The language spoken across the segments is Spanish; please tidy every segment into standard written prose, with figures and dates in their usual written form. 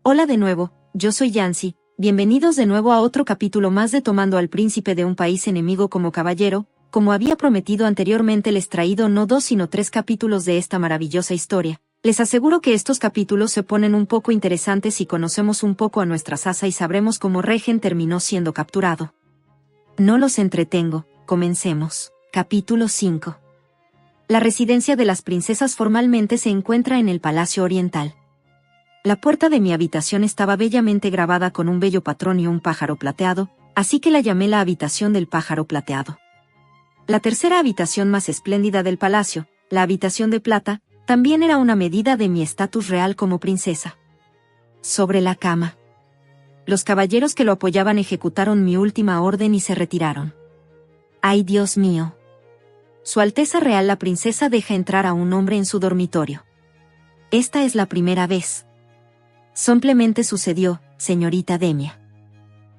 Hola de nuevo, yo soy Yancy, bienvenidos de nuevo a otro capítulo más de Tomando al príncipe de un país enemigo como caballero. Como había prometido anteriormente, les traído no 2 sino 3 capítulos de esta maravillosa historia. Les aseguro que estos capítulos se ponen un poco interesantes y conocemos un poco a nuestra Sasa y sabremos cómo Regen terminó siendo capturado. No los entretengo, comencemos. Capítulo 5. La residencia de las princesas formalmente se encuentra en el Palacio Oriental. La puerta de mi habitación estaba bellamente grabada con un bello patrón y un pájaro plateado, así que la llamé la habitación del pájaro plateado. La tercera habitación más espléndida del palacio, la habitación de plata, también era una medida de mi estatus real como princesa. Sobre la cama. Los caballeros que lo apoyaban ejecutaron mi última orden y se retiraron. ¡Ay, Dios mío! Su Alteza Real la princesa deja entrar a un hombre en su dormitorio. Esta es la primera vez. Simplemente sucedió, señorita Demia.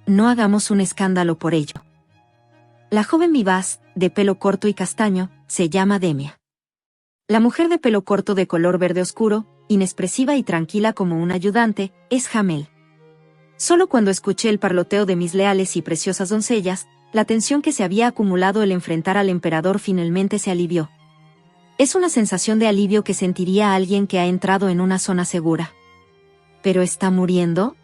No hagamos un escándalo por ello. La joven vivaz, de pelo corto y castaño, se llama Demia. La mujer de pelo corto de color verde oscuro, inexpresiva y tranquila como un ayudante, es Jamel. Solo cuando escuché el parloteo de mis leales y preciosas doncellas, la tensión que se había acumulado al enfrentar al emperador finalmente se alivió. Es una sensación de alivio que sentiría alguien que ha entrado en una zona segura. ¿Pero está muriendo?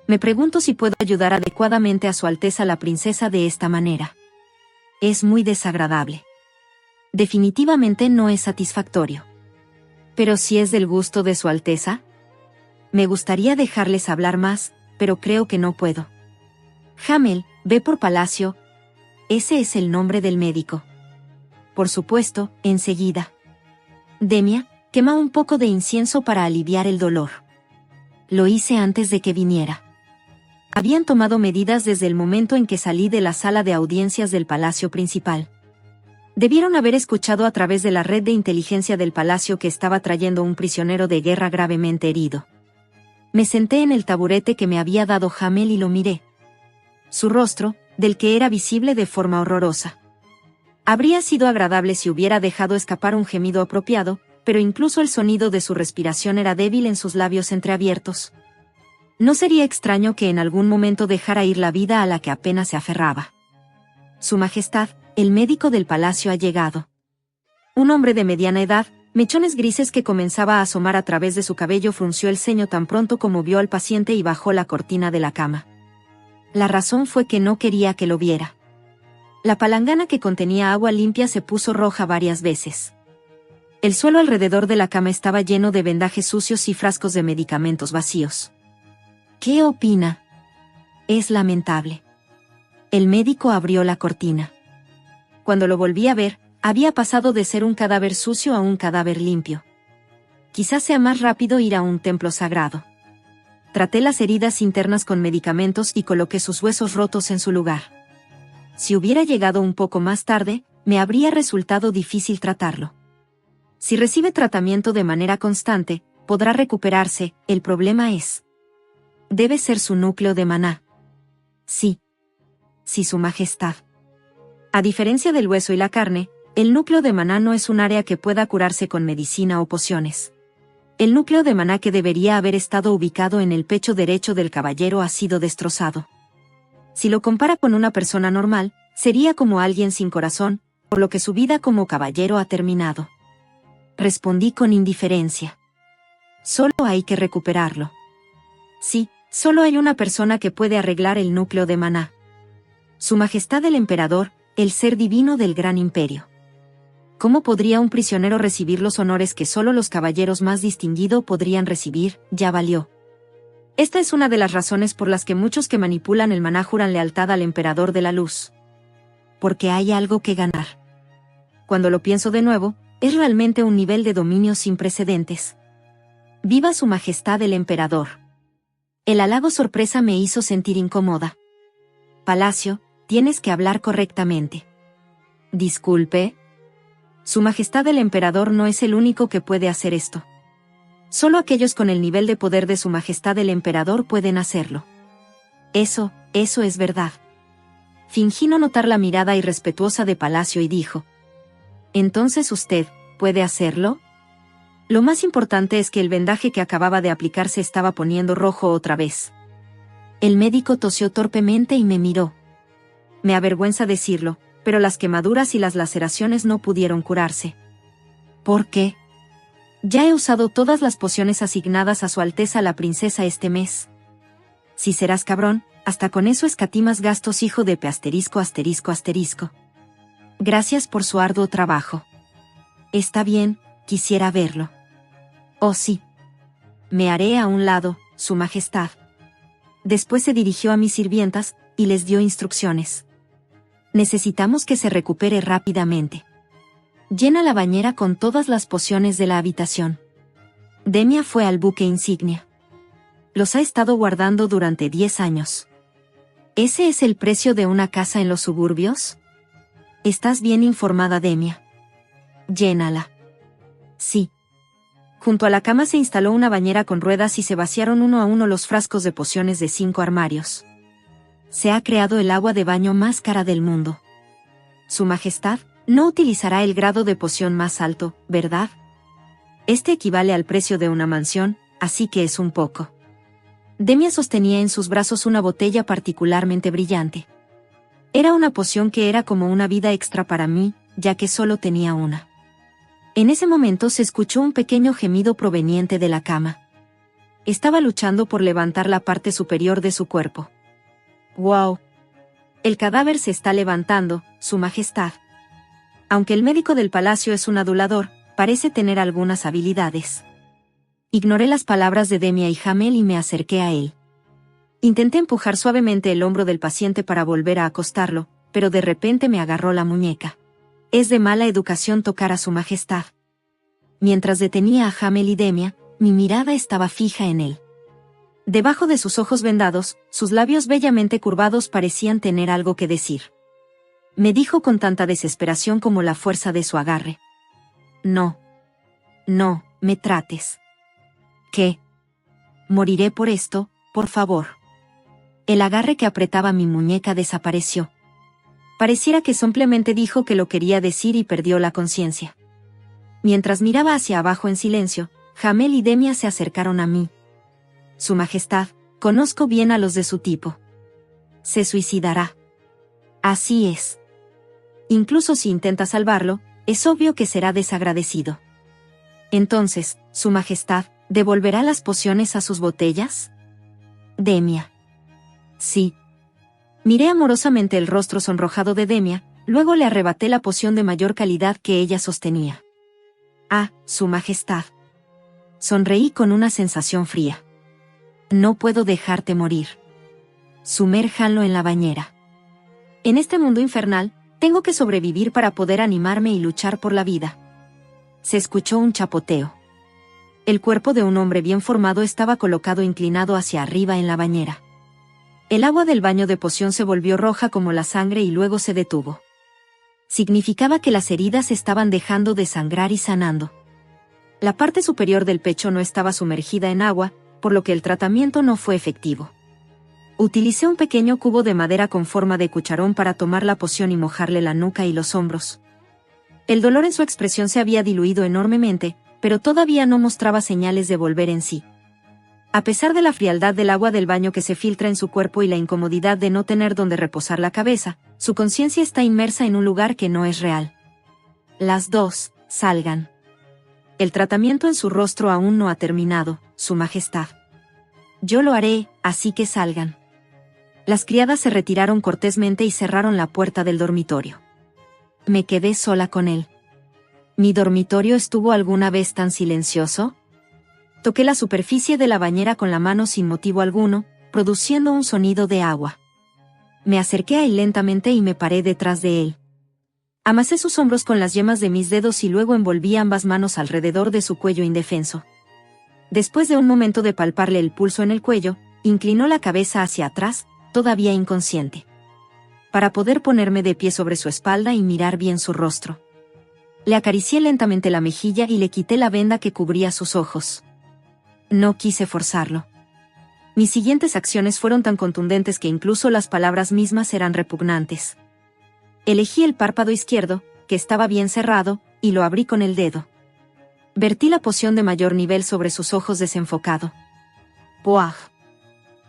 Me pregunto si puedo ayudar adecuadamente a Su Alteza la princesa de esta manera. Es muy desagradable. Definitivamente no es satisfactorio. Pero si es del gusto de Su Alteza. Me gustaría dejarles hablar más, pero creo que no puedo. Jamel, ve por palacio. Ese es el nombre del médico. Por supuesto, enseguida. Demia, quema un poco de incienso para aliviar el dolor. Lo hice antes de que viniera. Habían tomado medidas desde el momento en que salí de la sala de audiencias del palacio principal. Debieron haber escuchado a través de la red de inteligencia del palacio que estaba trayendo un prisionero de guerra gravemente herido. Me senté en el taburete que me había dado Jamel y lo miré. Su rostro, del que era visible de forma horrorosa. Habría sido agradable si hubiera dejado escapar un gemido apropiado, pero incluso el sonido de su respiración era débil en sus labios entreabiertos. No sería extraño que en algún momento dejara ir la vida a la que apenas se aferraba. Su Majestad, el médico del palacio ha llegado. Un hombre de mediana edad, mechones grises que comenzaba a asomar a través de su cabello, frunció el ceño tan pronto como vio al paciente y bajó la cortina de la cama. La razón fue que no quería que lo viera. La palangana que contenía agua limpia se puso roja varias veces. El suelo alrededor de la cama estaba lleno de vendajes sucios y frascos de medicamentos vacíos. ¿Qué opina? Es lamentable. El médico abrió la cortina. Cuando lo volví a ver, había pasado de ser un cadáver sucio a un cadáver limpio. Quizás sea más rápido ir a un templo sagrado. Traté las heridas internas con medicamentos y coloqué sus huesos rotos en su lugar. Si hubiera llegado un poco más tarde, me habría resultado difícil tratarlo. Si recibe tratamiento de manera constante, podrá recuperarse. El problema es... debe ser su núcleo de maná. Sí. Sí, Su Majestad. A diferencia del hueso y la carne, el núcleo de maná no es un área que pueda curarse con medicina o pociones. El núcleo de maná que debería haber estado ubicado en el pecho derecho del caballero ha sido destrozado. Si lo compara con una persona normal, sería como alguien sin corazón, por lo que su vida como caballero ha terminado. Respondí con indiferencia. Solo hay que recuperarlo. Sí, solo hay una persona que puede arreglar el núcleo de maná. Su Majestad el Emperador, el ser divino del gran imperio. ¿Cómo podría un prisionero recibir los honores que solo los caballeros más distinguidos podrían recibir? Ya valió. Esta es una de las razones por las que muchos que manipulan el maná juran lealtad al Emperador de la Luz. Porque hay algo que ganar. Cuando lo pienso de nuevo, es realmente un nivel de dominio sin precedentes. ¡Viva Su Majestad el Emperador! El halago sorpresa me hizo sentir incómoda. Palacio, tienes que hablar correctamente. Disculpe. Su Majestad el Emperador no es el único que puede hacer esto. Solo aquellos con el nivel de poder de Su Majestad el Emperador pueden hacerlo. Eso es verdad. Fingí no notar la mirada irrespetuosa de Palacio y dijo: ¿entonces usted puede hacerlo? Lo más importante es que el vendaje que acababa de aplicar se estaba poniendo rojo otra vez. El médico tosió torpemente y me miró. Me avergüenza decirlo, pero las quemaduras y las laceraciones no pudieron curarse. ¿Por qué? Ya he usado todas las pociones asignadas a Su Alteza la Princesa este mes. Si serás cabrón, hasta con eso escatimas gastos, hijo de P *****. Gracias por su arduo trabajo. Está bien, quisiera verlo. Oh sí. Me haré a un lado, Su Majestad. Después se dirigió a mis sirvientas, y les dio instrucciones. Necesitamos que se recupere rápidamente. Llena la bañera con todas las pociones de la habitación. Demia fue al buque insignia. Los ha estado guardando durante 10 años. ¿Ese es el precio de una casa en los suburbios? Estás bien informada, Demia. Llénala. Sí. Junto a la cama se instaló una bañera con ruedas y se vaciaron uno a uno los frascos de pociones de 5 armarios. Se ha creado el agua de baño más cara del mundo. Su Majestad no utilizará el grado de poción más alto, ¿verdad? Este equivale al precio de una mansión, así que es un poco. Demia sostenía en sus brazos una botella particularmente brillante. Era una poción que era como una vida extra para mí, ya que solo tenía una. En ese momento se escuchó un pequeño gemido proveniente de la cama. Estaba luchando por levantar la parte superior de su cuerpo. ¡Wow! El cadáver se está levantando, Su Majestad. Aunque el médico del palacio es un adulador, parece tener algunas habilidades. Ignoré las palabras de Demia y Hamel y me acerqué a él. Intenté empujar suavemente el hombro del paciente para volver a acostarlo, pero de repente me agarró la muñeca. Es de mala educación tocar a Su Majestad. Mientras detenía a Hamel y Demia, mi mirada estaba fija en él. Debajo de sus ojos vendados, sus labios bellamente curvados parecían tener algo que decir. Me dijo con tanta desesperación como la fuerza de su agarre. No. No, me trates. ¿Qué? Moriré por esto, por favor. El agarre que apretaba mi muñeca desapareció. Pareciera que simplemente dijo que lo quería decir y perdió la conciencia. Mientras miraba hacia abajo en silencio, Hamel y Demia se acercaron a mí. Su Majestad, conozco bien a los de su tipo. Se suicidará. Así es. Incluso si intenta salvarlo, es obvio que será desagradecido. Entonces, Su Majestad, ¿devolverá las pociones a sus botellas? Demia. Sí. Miré amorosamente el rostro sonrojado de Demia, luego le arrebaté la poción de mayor calidad que ella sostenía. Ah, Su Majestad. Sonreí con una sensación fría. No puedo dejarte morir. Sumérjanlo en la bañera. En este mundo infernal, tengo que sobrevivir para poder animarme y luchar por la vida. Se escuchó un chapoteo. El cuerpo de un hombre bien formado estaba colocado inclinado hacia arriba en la bañera. El agua del baño de poción se volvió roja como la sangre y luego se detuvo. Significaba que las heridas estaban dejando de sangrar y sanando. La parte superior del pecho no estaba sumergida en agua, por lo que el tratamiento no fue efectivo. Utilicé un pequeño cubo de madera con forma de cucharón para tomar la poción y mojarle la nuca y los hombros. El dolor en su expresión se había diluido enormemente, pero todavía no mostraba señales de volver en sí. A pesar de la frialdad del agua del baño que se filtra en su cuerpo y la incomodidad de no tener donde reposar la cabeza, su conciencia está inmersa en un lugar que no es real. Las dos, salgan. El tratamiento en su rostro aún no ha terminado, Su Majestad. Yo lo haré, así que salgan. Las criadas se retiraron cortésmente y cerraron la puerta del dormitorio. Me quedé sola con él. ¿Mi dormitorio estuvo alguna vez tan silencioso? Toqué la superficie de la bañera con la mano sin motivo alguno, produciendo un sonido de agua. Me acerqué a él lentamente y me paré detrás de él. Amasé sus hombros con las yemas de mis dedos y luego envolví ambas manos alrededor de su cuello indefenso. Después de un momento de palparle el pulso en el cuello, inclinó la cabeza hacia atrás, todavía inconsciente. Para poder ponerme de pie sobre su espalda y mirar bien su rostro. Le acaricié lentamente la mejilla y le quité la venda que cubría sus ojos. No quise forzarlo. Mis siguientes acciones fueron tan contundentes que incluso las palabras mismas eran repugnantes. Elegí el párpado izquierdo, que estaba bien cerrado, y lo abrí con el dedo. Vertí la poción de mayor nivel sobre sus ojos desenfocado. ¡Puaj!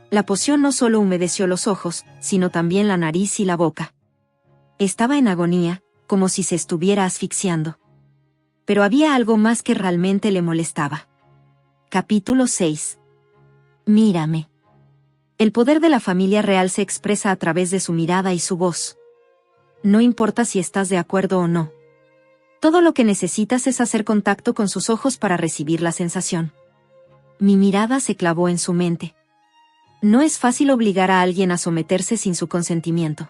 La poción no solo humedeció los ojos, sino también la nariz y la boca. Estaba en agonía, como si se estuviera asfixiando. Pero había algo más que realmente le molestaba. Capítulo 6. Mírame. El poder de la familia real se expresa a través de su mirada y su voz. No importa si estás de acuerdo o no. Todo lo que necesitas es hacer contacto con sus ojos para recibir la sensación. Mi mirada se clavó en su mente. No es fácil obligar a alguien a someterse sin su consentimiento.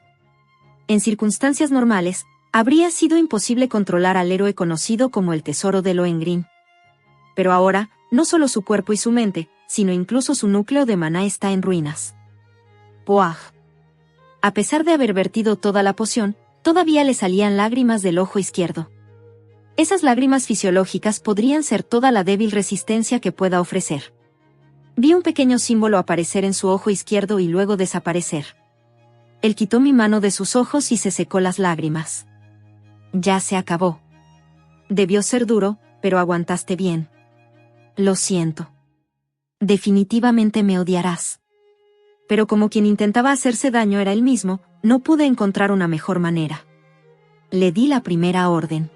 En circunstancias normales, habría sido imposible controlar al héroe conocido como el Tesoro de Lohengrin. Pero ahora, no solo su cuerpo y su mente, sino incluso su núcleo de maná está en ruinas. ¡Puaj! A pesar de haber vertido toda la poción, todavía le salían lágrimas del ojo izquierdo. Esas lágrimas fisiológicas podrían ser toda la débil resistencia que pueda ofrecer. Vi un pequeño símbolo aparecer en su ojo izquierdo y luego desaparecer. Él quitó mi mano de sus ojos y se secó las lágrimas. Ya se acabó. Debió ser duro, pero aguantaste bien. Lo siento. Definitivamente me odiarás. Pero como quien intentaba hacerse daño era él mismo, no pude encontrar una mejor manera. Le di la primera orden.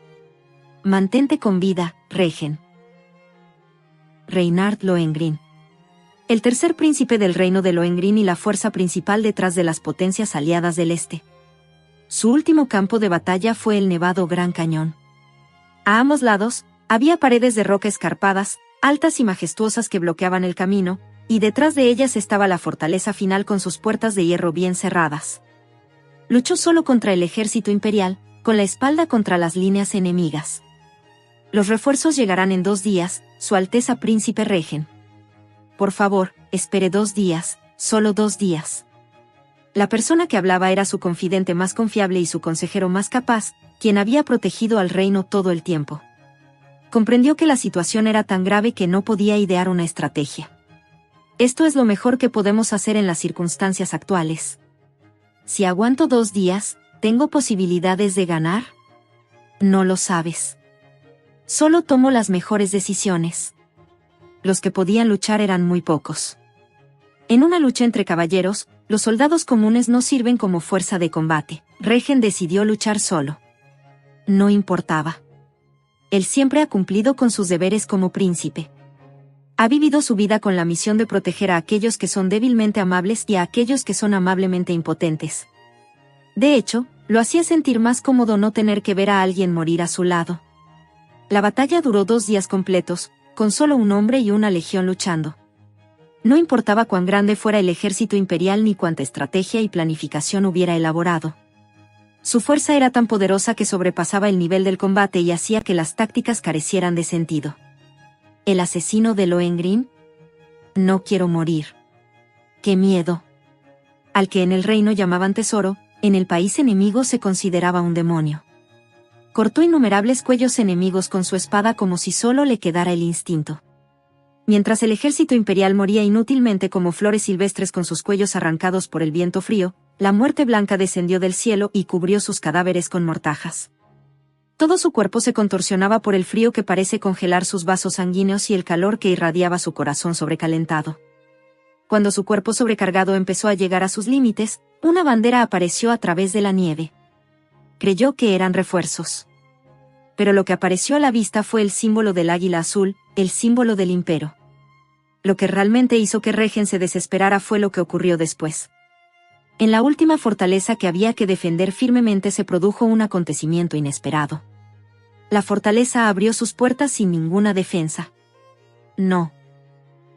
Mantente con vida, Regen. Reinhard Lohengrin. El tercer príncipe del reino de Lohengrin y la fuerza principal detrás de las potencias aliadas del este. Su último campo de batalla fue el nevado Gran Cañón. A ambos lados, había paredes de roca escarpadas, altas y majestuosas que bloqueaban el camino, y detrás de ellas estaba la fortaleza final con sus puertas de hierro bien cerradas. Luchó solo contra el ejército imperial, con la espalda contra las líneas enemigas. Los refuerzos llegarán en 2 días, Su Alteza Príncipe Regen. Por favor, espere 2 días, solo 2 días. La persona que hablaba era su confidente más confiable y su consejero más capaz, quien había protegido al reino todo el tiempo. Comprendió que la situación era tan grave que no podía idear una estrategia. Esto es lo mejor que podemos hacer en las circunstancias actuales. Si aguanto 2 días, ¿tengo posibilidades de ganar? No lo sabes. Solo tomo las mejores decisiones. Los que podían luchar eran muy pocos. En una lucha entre caballeros, los soldados comunes no sirven como fuerza de combate. Regen decidió luchar solo. No importaba. Él siempre ha cumplido con sus deberes como príncipe. Ha vivido su vida con la misión de proteger a aquellos que son débilmente amables y a aquellos que son amablemente impotentes. De hecho, lo hacía sentir más cómodo no tener que ver a alguien morir a su lado. La batalla duró 2 días completos, con solo un hombre y una legión luchando. No importaba cuán grande fuera el ejército imperial ni cuánta estrategia y planificación hubiera elaborado. Su fuerza era tan poderosa que sobrepasaba el nivel del combate y hacía que las tácticas carecieran de sentido. ¿El asesino de Lohengrin? No quiero morir. ¡Qué miedo! Al que en el reino llamaban tesoro, en el país enemigo se consideraba un demonio. Cortó innumerables cuellos enemigos con su espada como si solo le quedara el instinto. Mientras el ejército imperial moría inútilmente como flores silvestres con sus cuellos arrancados por el viento frío, la muerte blanca descendió del cielo y cubrió sus cadáveres con mortajas. Todo su cuerpo se contorsionaba por el frío que parece congelar sus vasos sanguíneos y el calor que irradiaba su corazón sobrecalentado. Cuando su cuerpo sobrecargado empezó a llegar a sus límites, una bandera apareció a través de la nieve. Creyó que eran refuerzos. Pero lo que apareció a la vista fue el símbolo del águila azul, el símbolo del impero. Lo que realmente hizo que Regen se desesperara fue lo que ocurrió después. En la última fortaleza que había que defender firmemente se produjo un acontecimiento inesperado. La fortaleza abrió sus puertas sin ninguna defensa. No.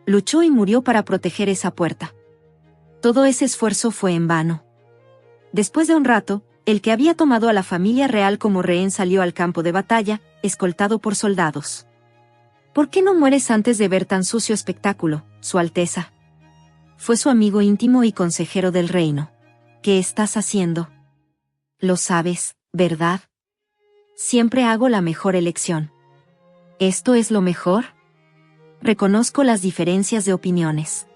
Luchó y murió para proteger esa puerta. Todo ese esfuerzo fue en vano. Después de un rato, el que había tomado a la familia real como rehén salió al campo de batalla, escoltado por soldados. ¿Por qué no mueres antes de ver tan sucio espectáculo, Su Alteza? Fue su amigo íntimo y consejero del reino. ¿Qué estás haciendo? Lo sabes, ¿verdad? Siempre hago la mejor elección. ¿Esto es lo mejor? Reconozco las diferencias de opiniones.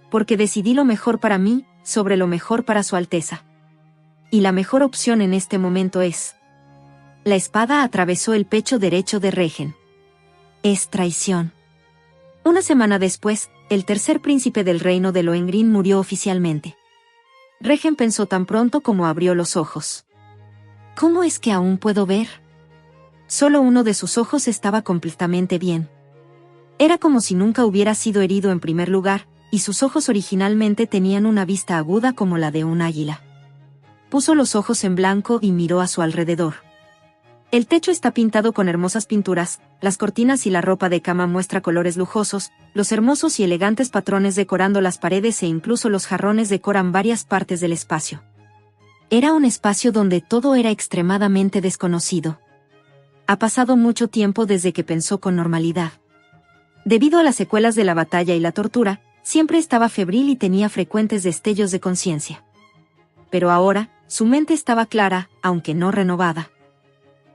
Porque decidí lo mejor para mí, sobre lo mejor para Su Alteza. Y la mejor opción en este momento es... La espada atravesó el pecho derecho de Regen. Es traición. Una semana después, el tercer príncipe del reino de Lohengrin murió oficialmente. Regen pensó tan pronto como abrió los ojos. ¿Cómo es que aún puedo ver? Solo uno de sus ojos estaba completamente bien. Era como si nunca hubiera sido herido en primer lugar, y sus ojos originalmente tenían una vista aguda como la de un águila. Puso los ojos en blanco y miró a su alrededor. El techo está pintado con hermosas pinturas, las cortinas y la ropa de cama muestra colores lujosos, los hermosos y elegantes patrones decorando las paredes e incluso los jarrones decoran varias partes del espacio. Era un espacio donde todo era extremadamente desconocido. Ha pasado mucho tiempo desde que pensó con normalidad. Debido a las secuelas de la batalla y la tortura, siempre estaba febril y tenía frecuentes destellos de conciencia. Pero ahora, su mente estaba clara, aunque no renovada.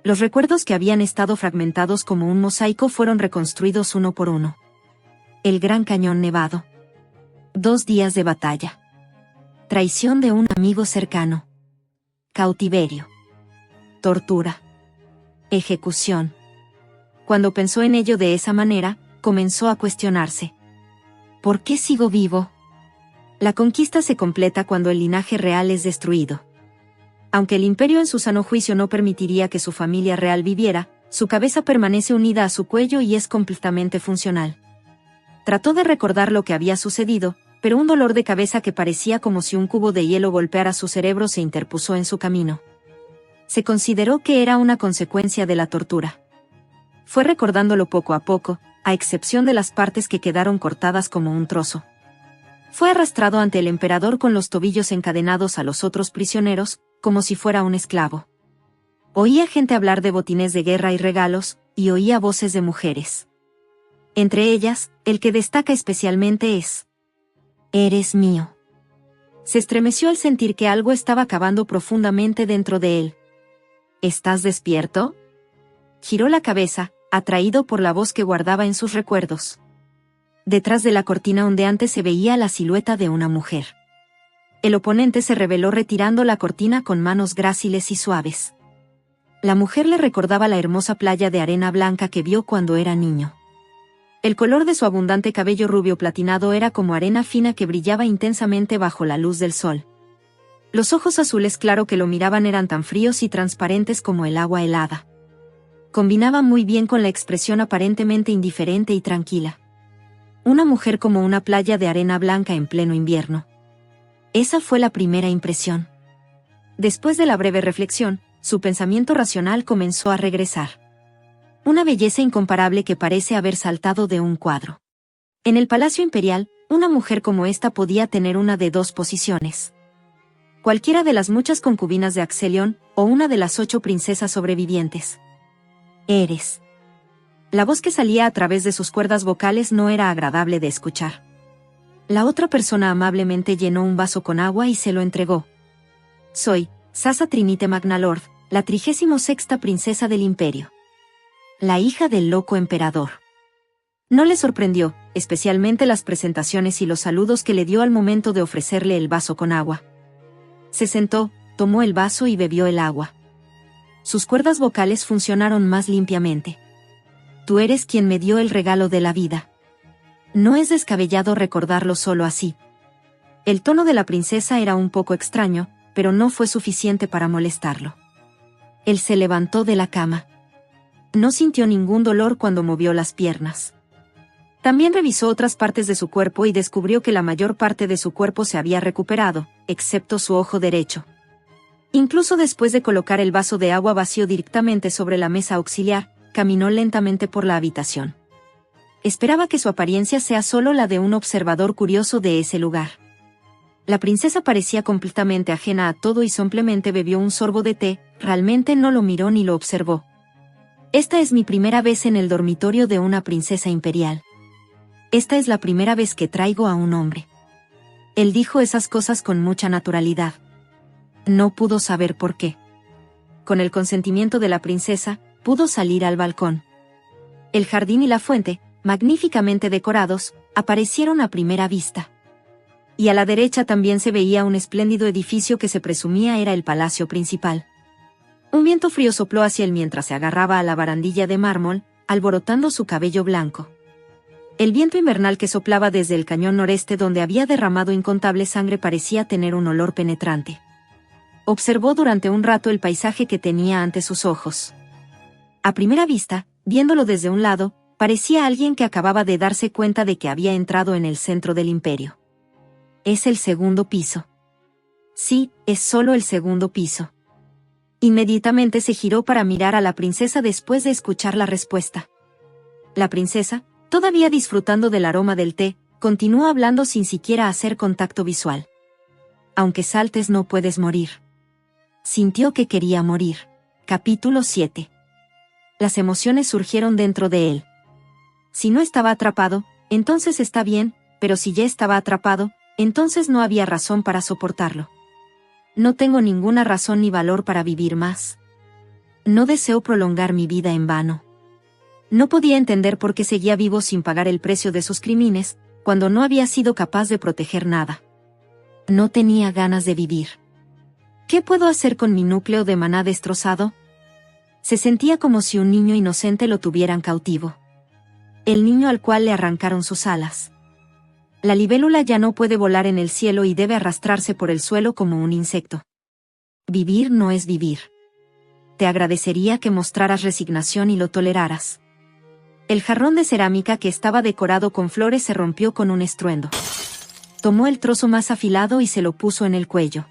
Los recuerdos que habían estado fragmentados como un mosaico fueron reconstruidos uno por uno. El Gran Cañón Nevado. 2 días de batalla. Traición de un amigo cercano. Cautiverio. Tortura. Ejecución. Cuando pensó en ello de esa manera, comenzó a cuestionarse. ¿Por qué sigo vivo? La conquista se completa cuando el linaje real es destruido. Aunque el imperio en su sano juicio no permitiría que su familia real viviera, su cabeza permanece unida a su cuello y es completamente funcional. Trató de recordar lo que había sucedido, pero un dolor de cabeza que parecía como si un cubo de hielo golpeara su cerebro se interpuso en su camino. Se consideró que era una consecuencia de la tortura. Fue recordándolo poco a poco, a excepción de las partes que quedaron cortadas como un trozo. Fue arrastrado ante el emperador con los tobillos encadenados a los otros prisioneros, como si fuera un esclavo. Oía gente hablar de botines de guerra y regalos, y oía voces de mujeres. Entre ellas, el que destaca especialmente es: «Eres mío». Se estremeció al sentir que algo estaba cavando profundamente dentro de él. «¿Estás despierto?». Giró la cabeza, atraído por la voz que guardaba en sus recuerdos. Detrás de la cortina ondeante se veía la silueta de una mujer. El oponente se rebeló retirando la cortina con manos gráciles y suaves. La mujer le recordaba la hermosa playa de arena blanca que vio cuando era niño. El color de su abundante cabello rubio platinado era como arena fina que brillaba intensamente bajo la luz del sol. Los ojos azules claro que lo miraban eran tan fríos y transparentes como el agua helada. Combinaba muy bien con la expresión aparentemente indiferente y tranquila. Una mujer como una playa de arena blanca en pleno invierno. Esa fue la primera impresión. Después de la breve reflexión, su pensamiento racional comenzó a regresar. Una belleza incomparable que parece haber saltado de un cuadro. En el Palacio Imperial, una mujer como esta podía tener una de 2 posiciones. Cualquiera de las muchas concubinas de Axelion, o una de las 8 princesas sobrevivientes. «Eres». La voz que salía a través de sus cuerdas vocales no era agradable de escuchar. La otra persona amablemente llenó un vaso con agua y se lo entregó. «Soy Sasa Trinite Magnalord, la 36ª princesa del imperio. La hija del loco emperador». No le sorprendió, especialmente las presentaciones y los saludos que le dio al momento de ofrecerle el vaso con agua. Se sentó, tomó el vaso y bebió el agua. Sus cuerdas vocales funcionaron más limpiamente. «Tú eres quien me dio el regalo de la vida». No es descabellado recordarlo solo así. El tono de la princesa era un poco extraño, pero no fue suficiente para molestarlo. Él se levantó de la cama. No sintió ningún dolor cuando movió las piernas. También revisó otras partes de su cuerpo y descubrió que la mayor parte de su cuerpo se había recuperado, excepto su ojo derecho. Incluso después de colocar el vaso de agua vacío directamente sobre la mesa auxiliar, caminó lentamente por la habitación. Esperaba que su apariencia sea solo la de un observador curioso de ese lugar. La princesa parecía completamente ajena a todo y simplemente bebió un sorbo de té, realmente no lo miró ni lo observó. «Esta es mi primera vez en el dormitorio de una princesa imperial. Esta es la primera vez que traigo a un hombre». Él dijo esas cosas con mucha naturalidad. No pudo saber por qué. Con el consentimiento de la princesa, pudo salir al balcón. El jardín y la fuente, magníficamente decorados, aparecieron a primera vista. Y a la derecha también se veía un espléndido edificio que se presumía era el palacio principal. Un viento frío sopló hacia él mientras se agarraba a la barandilla de mármol, alborotando su cabello blanco. El viento invernal que soplaba desde el cañón noreste donde había derramado incontable sangre parecía tener un olor penetrante. Observó durante un rato el paisaje que tenía ante sus ojos. A primera vista, viéndolo desde un lado, parecía alguien que acababa de darse cuenta de que había entrado en el centro del imperio. Es el segundo piso. Sí, es solo el segundo piso. Inmediatamente se giró para mirar a la princesa después de escuchar la respuesta. La princesa, todavía disfrutando del aroma del té, continuó hablando sin siquiera hacer contacto visual. Aunque saltes no puedes morir. Sintió que quería morir. Capítulo 7. Las emociones surgieron dentro de él. Si no estaba atrapado, entonces está bien, pero si ya estaba atrapado, entonces no había razón para soportarlo. No tengo ninguna razón ni valor para vivir más. No deseo prolongar mi vida en vano. No podía entender por qué seguía vivo sin pagar el precio de sus crímenes, cuando no había sido capaz de proteger nada. No tenía ganas de vivir. ¿Qué puedo hacer con mi núcleo de maná destrozado? Se sentía como si un niño inocente lo tuvieran cautivo. El niño al cual le arrancaron sus alas. La libélula ya no puede volar en el cielo y debe arrastrarse por el suelo como un insecto. Vivir no es vivir. Te agradecería que mostraras resignación y lo toleraras. El jarrón de cerámica que estaba decorado con flores se rompió con un estruendo. Tomó el trozo más afilado y se lo puso en el cuello.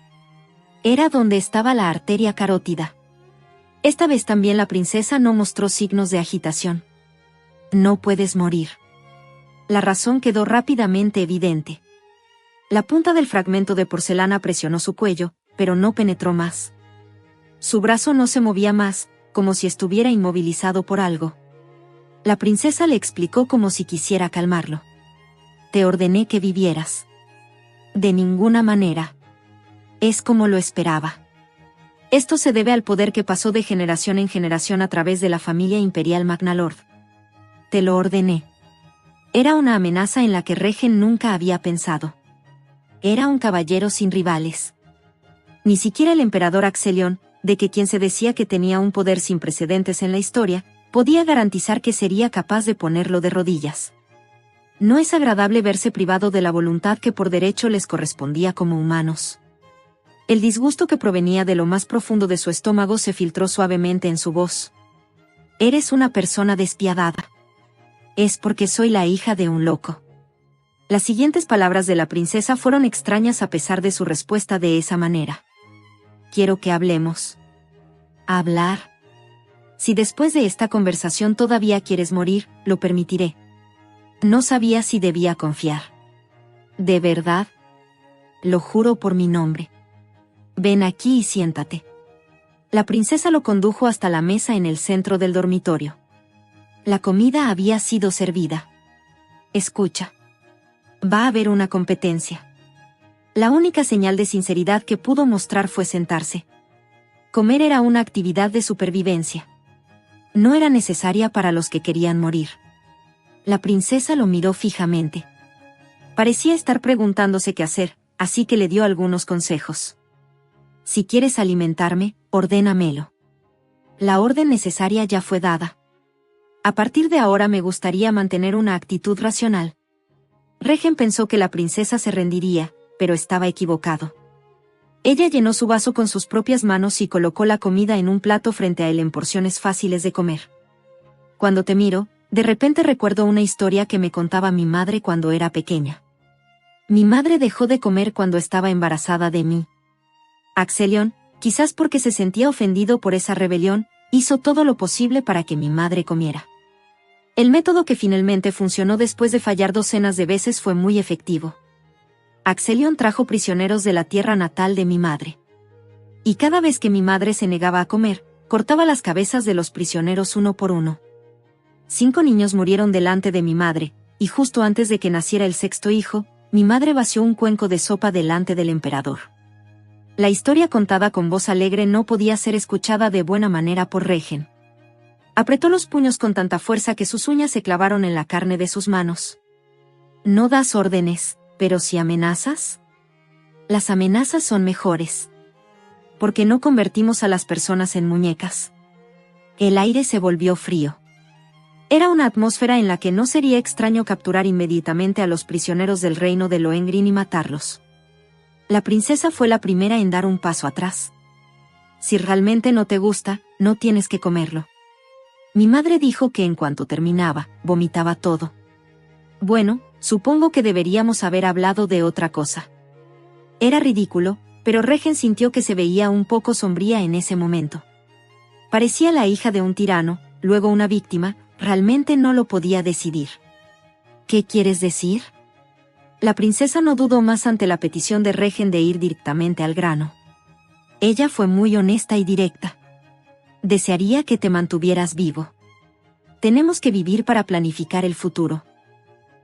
Era donde estaba la arteria carótida. Esta vez también la princesa no mostró signos de agitación. No puedes morir. La razón quedó rápidamente evidente. La punta del fragmento de porcelana presionó su cuello, pero no penetró más. Su brazo no se movía más, como si estuviera inmovilizado por algo. La princesa le explicó como si quisiera calmarlo. Te ordené que vivieras. De ninguna manera. Es como lo esperaba. Esto se debe al poder que pasó de generación en generación a través de la familia imperial Magnalord. Te lo ordené. Era una amenaza en la que Regen nunca había pensado. Era un caballero sin rivales. Ni siquiera el emperador Axelion, de que quien se decía que tenía un poder sin precedentes en la historia, podía garantizar que sería capaz de ponerlo de rodillas. No es agradable verse privado de la voluntad que por derecho les correspondía como humanos. El disgusto que provenía de lo más profundo de su estómago se filtró suavemente en su voz. Eres una persona despiadada. Es porque soy la hija de un loco. Las siguientes palabras de la princesa fueron extrañas a pesar de su respuesta de esa manera. Quiero que hablemos. ¿Hablar? Si después de esta conversación todavía quieres morir, lo permitiré. No sabía si debía confiar. ¿De verdad? Lo juro por mi nombre. Ven aquí y siéntate. La princesa lo condujo hasta la mesa en el centro del dormitorio. La comida había sido servida. Escucha. Va a haber una competencia. La única señal de sinceridad que pudo mostrar fue sentarse. Comer era una actividad de supervivencia. No era necesaria para los que querían morir. La princesa lo miró fijamente. Parecía estar preguntándose qué hacer, así que le dio algunos consejos. Si quieres alimentarme, ordénamelo. La orden necesaria ya fue dada. A partir de ahora me gustaría mantener una actitud racional. Regen pensó que la princesa se rendiría, pero estaba equivocado. Ella llenó su vaso con sus propias manos y colocó la comida en un plato frente a él en porciones fáciles de comer. Cuando te miro, de repente recuerdo una historia que me contaba mi madre cuando era pequeña. Mi madre dejó de comer cuando estaba embarazada de mí. Axelion, quizás porque se sentía ofendido por esa rebelión, hizo todo lo posible para que mi madre comiera. El método que finalmente funcionó después de fallar docenas de veces fue muy efectivo. Axelion trajo prisioneros de la tierra natal de mi madre. Y cada vez que mi madre se negaba a comer, cortaba las cabezas de los prisioneros uno por uno. 5 niños murieron delante de mi madre, y justo antes de que naciera el 6º hijo, mi madre vació un cuenco de sopa delante del emperador. La historia contada con voz alegre no podía ser escuchada de buena manera por Regen. Apretó los puños con tanta fuerza que sus uñas se clavaron en la carne de sus manos. No das órdenes, pero si amenazas. Las amenazas son mejores. Porque no convertimos a las personas en muñecas. El aire se volvió frío. Era una atmósfera en la que no sería extraño capturar inmediatamente a los prisioneros del reino de Lohengrin y matarlos. La princesa fue la primera en dar un paso atrás. Si realmente no te gusta, no tienes que comerlo. Mi madre dijo que en cuanto terminaba, vomitaba todo. Bueno, supongo que deberíamos haber hablado de otra cosa. Era ridículo, pero Regen sintió que se veía un poco sombría en ese momento. Parecía la hija de un tirano, luego una víctima, realmente no lo podía decidir. ¿Qué quieres decir? La princesa no dudó más ante la petición de Regen de ir directamente al grano. Ella fue muy honesta y directa. Desearía que te mantuvieras vivo. Tenemos que vivir para planificar el futuro.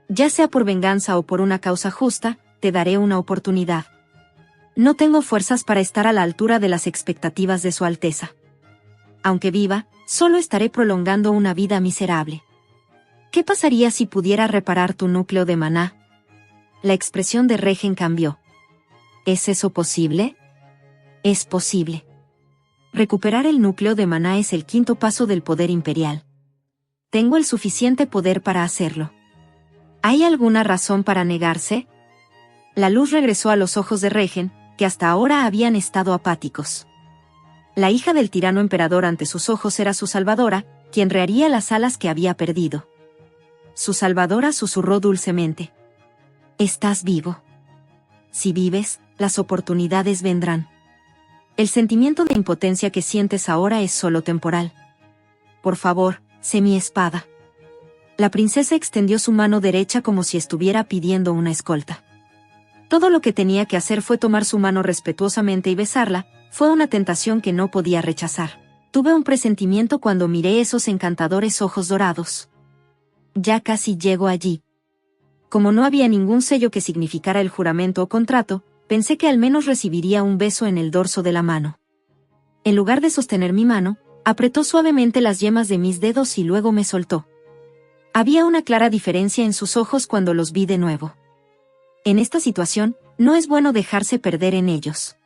Ya sea por venganza o por una causa justa, te daré una oportunidad. No tengo fuerzas para estar a la altura de las expectativas de Su Alteza. Aunque viva, solo estaré prolongando una vida miserable. ¿Qué pasaría si pudiera reparar tu núcleo de maná? La expresión de Regen cambió. ¿Es eso posible? Es posible. Recuperar el núcleo de maná es el quinto paso del poder imperial. Tengo el suficiente poder para hacerlo. ¿Hay alguna razón para negarse? La luz regresó a los ojos de Regen, que hasta ahora habían estado apáticos. La hija del tirano emperador ante sus ojos era su salvadora, quien reharía las alas que había perdido. Su salvadora susurró dulcemente. Estás vivo. Si vives, las oportunidades vendrán. El sentimiento de impotencia que sientes ahora es solo temporal. Por favor, sé mi espada. La princesa extendió su mano derecha como si estuviera pidiendo una escolta. Todo lo que tenía que hacer fue tomar su mano respetuosamente y besarla. Fue una tentación que no podía rechazar. Tuve un presentimiento cuando miré esos encantadores ojos dorados. Ya casi llego allí. Como no había ningún sello que significara el juramento o contrato, pensé que al menos recibiría un beso en el dorso de la mano. En lugar de sostener mi mano, apretó suavemente las yemas de mis dedos y luego me soltó. Había una clara diferencia en sus ojos cuando los vi de nuevo. En esta situación, no es bueno dejarse perder en ellos.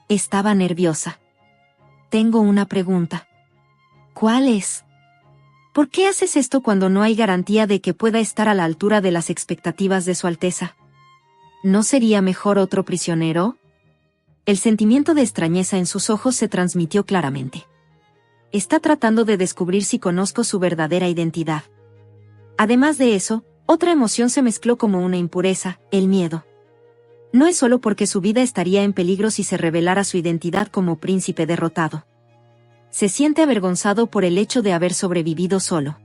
Estaba nerviosa. Tengo una pregunta. ¿Cuál es? ¿Por qué haces esto cuando no hay garantía de que pueda estar a la altura de las expectativas de Su Alteza? ¿No sería mejor otro prisionero? El sentimiento de extrañeza en sus ojos se transmitió claramente. Está tratando de descubrir si conozco su verdadera identidad. Además de eso, otra emoción se mezcló como una impureza, el miedo. No es solo porque su vida estaría en peligro si se revelara su identidad como príncipe derrotado. Se siente avergonzado por el hecho de haber sobrevivido solo.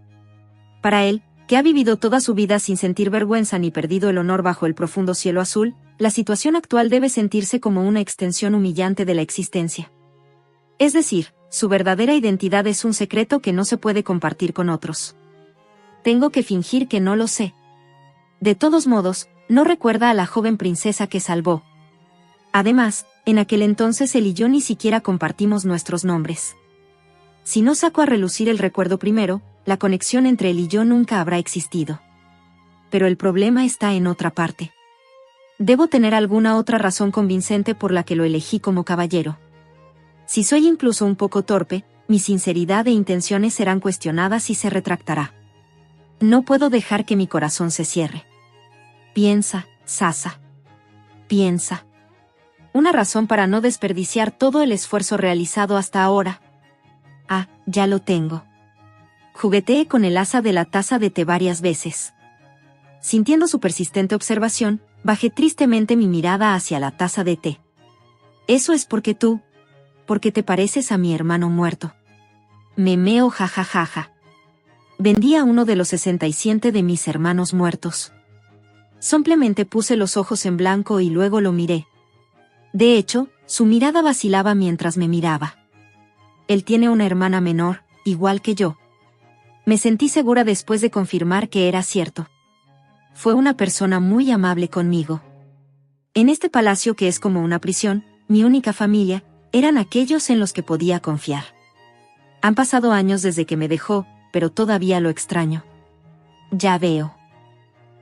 Para él, que ha vivido toda su vida sin sentir vergüenza ni perdido el honor bajo el profundo cielo azul, la situación actual debe sentirse como una extensión humillante de la existencia. Es decir, su verdadera identidad es un secreto que no se puede compartir con otros. Tengo que fingir que no lo sé. De todos modos, no recuerda a la joven princesa que salvó. Además, en aquel entonces él y yo ni siquiera compartimos nuestros nombres. Si no saco a relucir el recuerdo primero, la conexión entre él y yo nunca habrá existido. Pero el problema está en otra parte. Debo tener alguna otra razón convincente por la que lo elegí como caballero. Si soy incluso un poco torpe, mi sinceridad e intenciones serán cuestionadas y se retractará. No puedo dejar que mi corazón se cierre. Piensa, Sasa. Piensa. Una razón para no desperdiciar todo el esfuerzo realizado hasta ahora. Ah, ya lo tengo. Jugueteé con el asa de la taza de té varias veces. Sintiendo su persistente observación, bajé tristemente mi mirada hacia la taza de té. Eso es porque te pareces a mi hermano muerto. Memeo jajajaja. Vendí a uno de los 67 de mis hermanos muertos. Simplemente puse los ojos en blanco y luego lo miré. De hecho, su mirada vacilaba mientras me miraba. Él tiene una hermana menor, igual que yo. Me sentí segura después de confirmar que era cierto. Fue una persona muy amable conmigo. En este palacio que es como una prisión, mi única familia, eran aquellos en los que podía confiar. Han pasado años desde que me dejó, pero todavía lo extraño. Ya veo.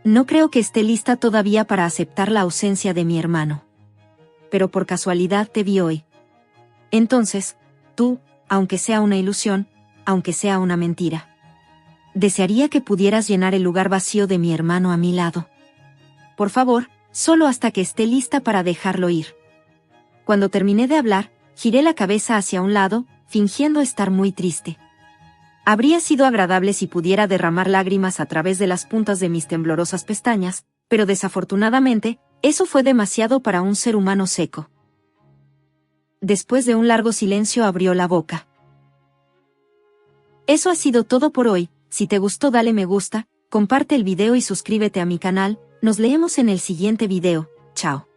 No creo que esté lista todavía para aceptar la ausencia de mi hermano. Pero por casualidad te vi hoy. Entonces, tú, aunque sea una ilusión, aunque sea una mentira. Desearía que pudieras llenar el lugar vacío de mi hermano a mi lado. Por favor, solo hasta que esté lista para dejarlo ir. Cuando terminé de hablar, giré la cabeza hacia un lado, fingiendo estar muy triste. Habría sido agradable si pudiera derramar lágrimas a través de las puntas de mis temblorosas pestañas, pero desafortunadamente, eso fue demasiado para un ser humano seco. Después de un largo silencio abrió la boca. Eso ha sido todo por hoy. Si te gustó dale me gusta, comparte el video y suscríbete a mi canal. Nos leemos en el siguiente video. Chao.